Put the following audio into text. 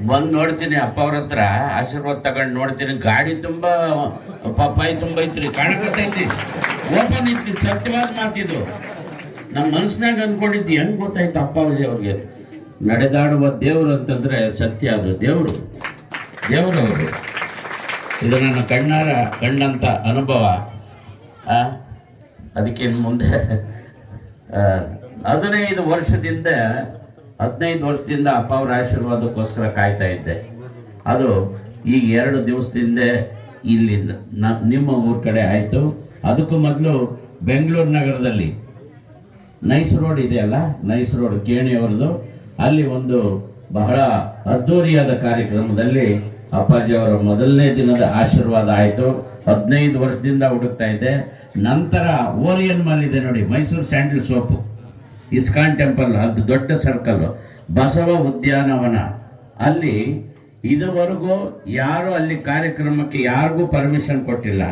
ಬಂದು ನೋಡ್ತೀನಿ ಅಪ್ಪ ಅವ್ರ ಹತ್ರ ಆಶೀರ್ವಾದ ತಗೊಂಡು ನೋಡ್ತೀನಿ, ಗಾಡಿ ತುಂಬ ಪಪ್ಪಾಯಿ ತುಂಬ ಐತ್ರಿ, ಕಾಣಕತ್ತೈತಿ, ಓಪನ್ ಐತಿ. ಸತ್ಯವಾದ ಮಾತಿದು. ನಮ್ಮ ಮನಸ್ಸಿನಾಗ ಅನ್ಕೊಂಡಿದ್ದು ಹೆಂಗ್ ಗೊತ್ತಾಯ್ತು ಅಪ್ಪಾಜಿ ಅವ್ರಿಗೆ? ನಡೆದಾಡುವ ದೇವರು ಅಂತಂದ್ರೆ ಸತ್ಯ, ಅದು ದೇವರು ಅವರು. ಇದು ನನ್ನ ಕಣ್ಣಾರ ಕಂಡಂಥ ಅನುಭವ. ಅದಕ್ಕೆ ಮುಂದೆ 15 ವರ್ಷದಿಂದ ಅಪ್ಪ ಅವ್ರ ಆಶೀರ್ವಾದಕ್ಕೋಸ್ಕರ ಕಾಯ್ತಾ ಇದ್ದೆ. ಅದು ಈಗ 2 ದಿವಸದಿಂದ ಇಲ್ಲಿ ನಿಮ್ಮ ಊರ ಕಡೆ ಆಯಿತು. ಅದಕ್ಕೂ ಮೊದಲು ಬೆಂಗಳೂರು ನಗರದಲ್ಲಿ ನೈಸ್ ರೋಡ್ ಇದೆಯಲ್ಲ, ನೈಸ್ ರೋಡ್ ಕೇಣಿಯವ್ರದ್ದು, ಅಲ್ಲಿ ಒಂದು ಬಹಳ ಅದ್ದೂರಿಯಾದ ಕಾರ್ಯಕ್ರಮದಲ್ಲಿ ಅಪ್ಪಾಜಿ ಅವರ ಮೊದಲನೇ ದಿನದ ಆಶೀರ್ವಾದ ಆಯಿತು. 15 ವರ್ಷದಿಂದ ಹುಡುಕ್ತಾ ಇದ್ದೆ. ನಂತರ ಓರಿಯನ್ ಮಾಲ್ ಇದೆ ನೋಡಿ, Mysuru sandal soap, ISKCON temple, ಅದು ದೊಡ್ಡ ಸರ್ಕಲ್, ಬಸವ ಉದ್ಯಾನವನ, ಅಲ್ಲಿ ಇದುವರೆಗೂ ಯಾರು ಅಲ್ಲಿ ಕಾರ್ಯಕ್ರಮಕ್ಕೆ ಯಾರಿಗೂ ಪರ್ಮಿಷನ್ ಕೊಟ್ಟಿಲ್ಲ.